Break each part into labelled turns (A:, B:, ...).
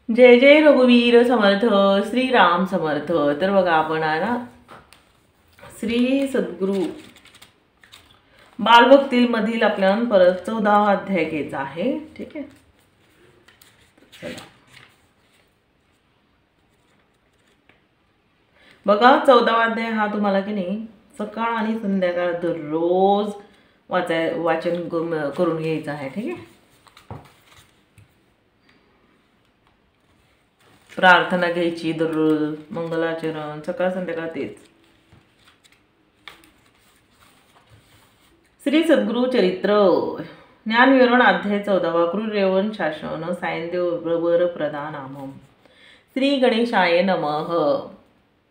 A: जय जय रघुवीर समर्थ श्रीराम समर्थ। तर बघा आपण आहे ना श्री सद्गुरू बालभक्तील मधील आपल्याला परत 14वा अध्याय घ्यायचा आहे। ठीक आहे, चला बघा 14वा अध्याय हा तुम्हाला की नाही सकाळ आणि संध्याकाळ दररोज वाचन करून घ्यायचं आहे। ठीक आहे, प्रार्थना घ्यायची दररोज, मंगलाचरण सकाळ संध्याकाळ तेच। श्री सद्गुरु चरित्र ज्ञानविवरण अध्याय 14वा क्रूररेवण शासन सायनदेव वर प्रदानामम श्री गणेशाय नमः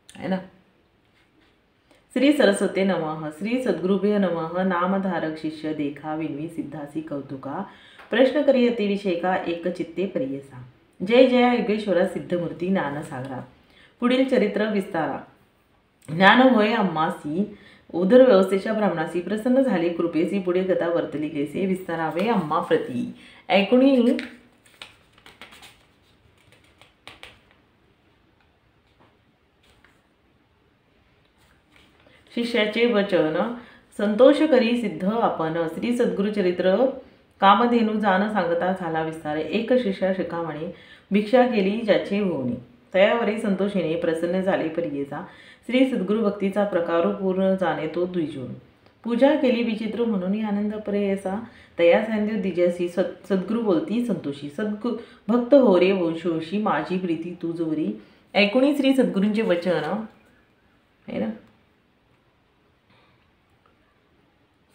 A: है ना। श्री सरस्वते नमः श्री सद्गुरुभ्य नमः नामधारक शिष्य देखा विनवी सिद्धासी कौतुका प्रश्न करियते विषयका एक चित्ते परियसा जय जय योगेश्वरा सिद्धमूर्ती ज्ञानसागरा। पुढील चरित्र विस्तारा। ज्ञान होय अम्मासी उदर व्यवस्थेच्या ब्राह्मणासी प्रसन्न झाले कृपेसी पुढे गता वर्तली कैसे विस्तारावे अम्मा प्रती ऐकुणी शिष्याचे वचन संतोष करी सिद्ध आपण श्री सद्गुरु चरित्र कामधेनू जाण सांगता झाला विस्तार एक शिष्या शिखामणी भिक्षा केली ज्याचे होणी तयावरी संतोषीने प्रसन्न झाले परियेचा श्री सद्गुरु भक्तीचा प्रकार पूर्ण जाणे तो द्विजून पूजा केली विचित्र म्हणून आनंद प्रेयसा तया सांदेव दिजासी सद्गुरु बोलती संतोषी सद्गुरु भक्त हो रे वंशोशी माझी प्रीती तुझवरी ऐकुणी श्री सद्गुरूंचे वचन आहे ना।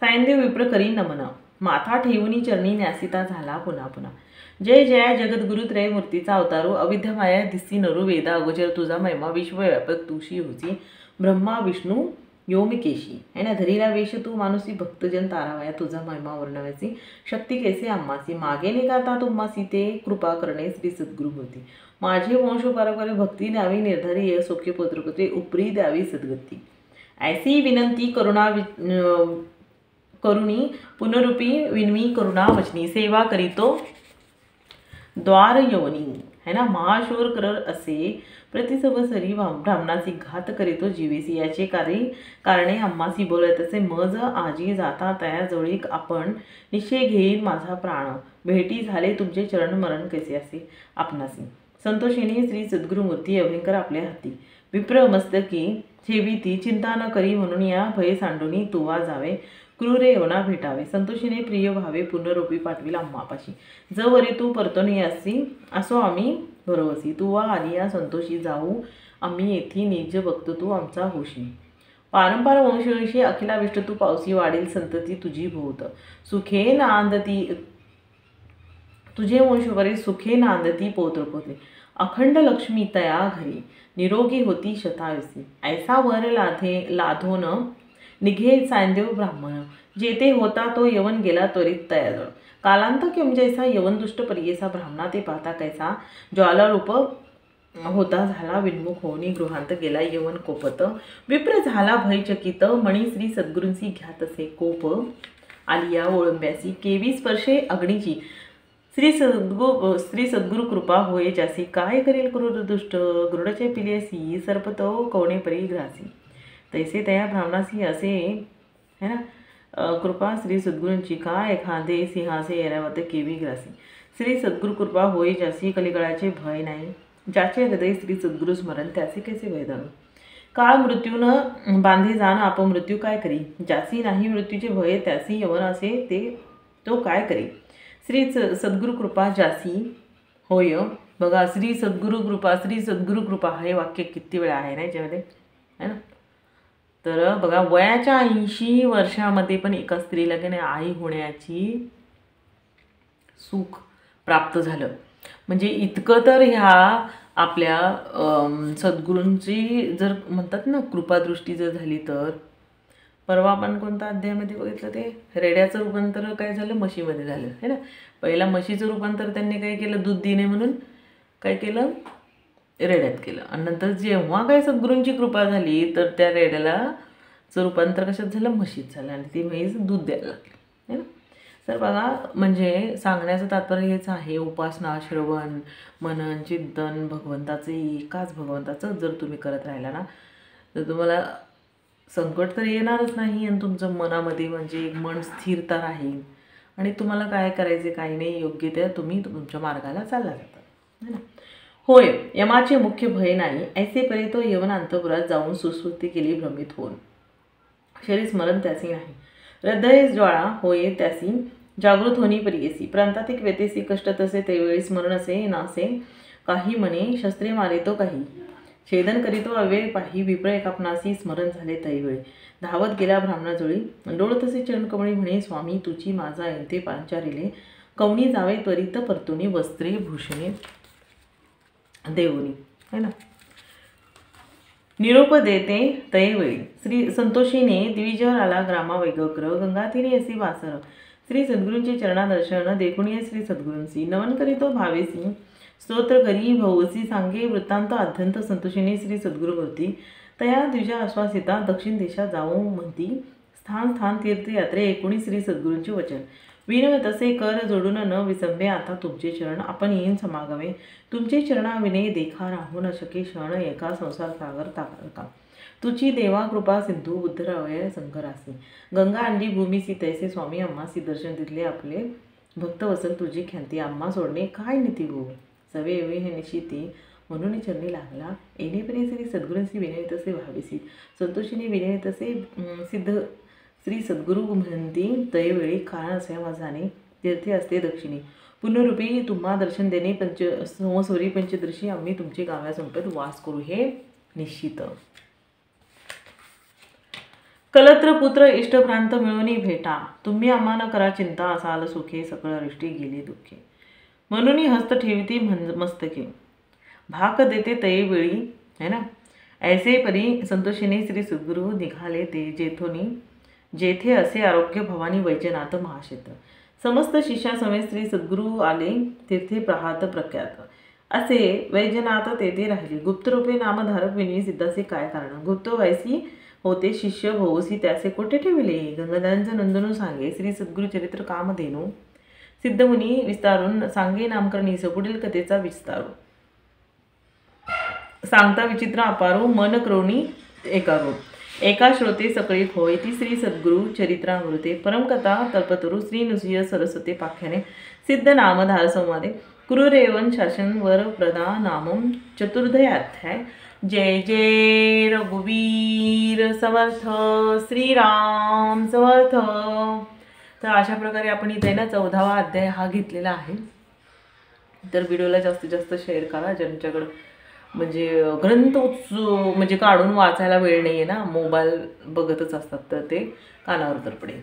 A: सायनदेव विप्र करी नमन माथा ठेवून चरणी न्यासिता झाला पुन्हा पुन्हा जय जय जगद्गुरु त्रय मूर्तीचा अवतारो अविद्या माया दिसी नरू वेदा अगोचर तुझा महिमा विश्वव्यापक तुशी होती ब्रह्मा विष्णू योमिकेशी है ना। धरीला वेश तू मानुसी भक्तजन तारावया तुझा महिमा वर्णवायची शक्ती कैसे अम्मासी मागे निघाता तुम्हासी ते कृपा करणे श्री सद्गुरु होती माझे वंश परंपरे भक्ती द्यावी निर्धारी सौख्य पुत्रपुत्री उपरी द्यावी सद्गती ऐसी विनंती करुणी पुनरुपी विनवी करुणा वचनी सेवा करीतो द्वार यवनी है ना। महाशूर कर असे प्रतिसवसरी ब्राह्मणाची घात करीतो जीवेसी याचे कारणे अम्मासी बोलत असे मज आजी जाता तया जवळीक आपण निश्चय घेईल माझा प्राण भेटी झाले तुमचे चरण मरण कैसे असे आपणासी संतोषीने श्री सद्गुरुमूर्ती अभयंकर आपल्या हाती विप्र मस्तकी ठेवी चिंता न करी म्हणून या भय सांडूनी तुवा जावे क्रूरे यवना भेटावे संतोषीने प्रिय भावे पुनरुपी पाठविल अम्मापाशी जवरी तू परतोनी असी असो आम्ही भरवसी तुवा आली या संतोषी जाऊ आम्ही येथी निज बघतो तू आमचा होशी पारंपार वंशवंशी अखिलाविष्ट तू पावसी वाढील संतती तुझी भोवत सुखे नांदती तुझे वंशवरे सुखे नांदती पोत्रपोते अखंड लक्ष्मी तया घरी निरोगी होती शतायुसी ऐसा वर लाधोन निघे सायनदेव ब्राह्मण जेते होता तो यवन गेला त्वरित तयाजवळ कालांत किंवा जैसा यवन दुष्ट परियेसा ब्राह्मणा ते पाहता कैसा ज्वालारूप होता झाला विन्मुख होनी गृहांत गेला यवन कोपत विप्र झाला भयचकित मणी श्री सद्गुरूंसी घ्यात असे कोप आलिया ओळंब्यासी केवी स्पर्शे अग्नीची श्री सद्गुरु कृपा होय जासी काय करेल क्रूर दुष्ट गरुडाचे पिलेसी सर्पतो कवणे परी ग्रासी तैसे तया ब्राह्मणासी असे है ना कृपा श्री सद्गुरूंची काय एखादे सिंहासे ऐरावत केवी ग्रासी श्री सद्गुरु कृपा होय जासी कलिकाळाचे भय नाही ज्याचे हृदय श्री सद्गुरु स्मरण त्याचे कैसे वैदान काळ मृत्यून बांधे जाण आपण मृत्यू काय करी ज्यासी नाही मृत्यूचे भय त्यासी यवन असे ते तो काय करी श्री सद्गुरु कृपा जासी होय बघा श्री सद्गुरु कृपा हे वाक्य किती वेळा आहे ना याच्यामध्ये है ना। तर बघा वयाच्या 80 वर्षामध्ये पण एका स्त्रीला की नाही आई होण्याची सुख प्राप्त झालं म्हणजे इतकं तर ह्या आपल्या सद्गुरूंची जर म्हणतात ना कृपादृष्टी जर झाली तर परवा आपण कोणत्या अध्यायामध्ये बघितलं ते रेड्याचं रूपांतर काय झालं म्हशीमध्ये झालं है ना। पहिला म्हशीचं रूपांतर त्यांनी काय केलं दूध देणे म्हणून काय केलं रेड्यात केलं आणि नंतर जेव्हा काय सद्गुरूंची कृपा झाली तर त्या रेड्याला रूपांतर कशात झालं म्हशीत झालं आणि ती म्हैस दूध द्यायला लागली है ना। तर बघा, म्हणजे सांगण्याचं तात्पर्य हेच आहे, उपासना, श्रवण, मनन, चिंतन भगवंताचे, एकाच भगवंताचं जर तुम्ही करत राहिला ना, तर तुम्हाला संकट तर येणारच नाही आणि तुमचं मनामध्ये म्हणजे एक मन स्थिरता राहील आणि तुम्हाला काय करायचे काही नाही, योग्य त्या तुम्ही तुमच्या मार्गाला चालला जाता, है ना. होय, यमाचे मुख्य भय नाही, ऐसे परे तो यवन अंतपुरात जाऊन सुस्वृत्ती केली भ्रमित होऊन. शरीर स्मरण त्यासी नाही, हृदय ज्वाळा होये त्यासी जागृत होणी परियेसी. प्रांतातिक व्यतेसी कष्ट तसे तेवेळी स्मरण असे नासे काही म्हणे, शस्त्रे मारे तो काही छेदन करीतो अवेळ पाही. विप्र एकापनासी स्मरण झाले तैवेळी, धावत गेला ब्राह्मणाजोळी. डोळ तसे चरणकमळी म्हणे, स्वामी तुची माझा येते पांचारिले. कवणी जावे त्वरित परतुनी, वस्त्रे भूषणे देऊनी, है ना. निरोप देते तैवेळी, श्री संतोषीने द्विजवर आला ग्रामा वैगग्र. गंगातीरी असी वासर, श्री सद्गुरूंचे चरणादर्शन देखुणीये श्री सद्गुरूंसी. नमन करीतो भावेसी, स्तोत्र करी भवसी. सांगे वृत्तांत अत्यंत संतोषीने श्री सद्गुरुमूर्ती. तया द्विजा आश्वासिता दक्षिण देशात जाऊ म्हणती. स्थान स्थान तीर्थयात्रे एकूणी श्री सद्गुरूंचे वचन. विनव तसे कर जोडून न विसंबे, आता तुमचे चरण आपण येईन समागमे. तुमचे चरणाविने देखा राहू न शके क्षण, एका संसार सागर तारका. तुची देवा कृपा सिंधू बुद्धरावय शंकरासी. गंगा अंडी भूमीसी तैसे स्वामी आम्हासी. दर्शन दिले आपले भक्त वसन तुझी ख्याती. आम्हा सोडणे काय नीती भू, सवे एवे हे निशिती. म्हणून चरणी लागला येणे परी श्री सद्गुरूंसी. विनय तसे भावेसी, संतोषीने विनय तसे सिद्ध श्री सद्गुरू म्हणती. तैवेळी कारण असे माझाने तीर्थे असते दक्षिणी. पुनरूपी तुम्हा दर्शन देणे संवत्सरी पंचदर्शी. आम्ही तुमचे गाव्या संपत वास करू हे निश्चित. कलत्र पुत्र इष्टभ्रांत मिळून भेटा. तुम्ही आम्हाला करा चिंता, असाल सुखे सकळ अरिष्टी गेली दुःखे. म्हणून हस्त ठेविती मस्तके, भाक देते तैवेळी, है ना. ऐसे परी संतोषीने श्री सद्गुरू निघाले ते जेथोनी. जेथे असे आरोग्य भवानी वैजनाथ महाक्षेत्र. समस्त शिष्यासमेत श्री सद्गुरू आले तीर्थे प्रहात प्रख्यात. असे वैजनाथ तेथे राहिले. गुप्तरूपे नामधारक विनवी सिद्धासे काय कारण. गुप्त वैसी होते शिष्य भोवसी, त्याचे कोठे ठेविले. गंगाधरांचे नंदनू सांगे श्री सद्गुरू चरित्र कामधेनू. सिद्धमुनी विस्तारून सांगे नामकरणी, पुढील कथेचा विस्तारू. सांगता विचित्र अपारू, मन क्रोणी एकारू. एका श्रोते सकळी होय ती श्री सद्गुरू चरित्रामृते. परमकथा कल्पतरू श्री नृसिंह सरस्वती पाख्याने. सिद्ध नामधार संवादे. कुरुरेवन शासन वर प्रदा नामम चतुर्दयाध्याय. जय जय रघुवीर समर्थ, श्रीराम समर्थ. तर अशा प्रकारे आपण इथे ना 14वा अध्याय हा घेतलेला आहे. तर व्हिडिओला जास्तीत जास्त शेअर करा, ज्यांच्याकडं म्हणजे ग्रंथ म्हणजे काढून वाचायला वेळ नाही आहे ना, मोबाईल बघतच असतात, तर ते कानावर तर पडेल.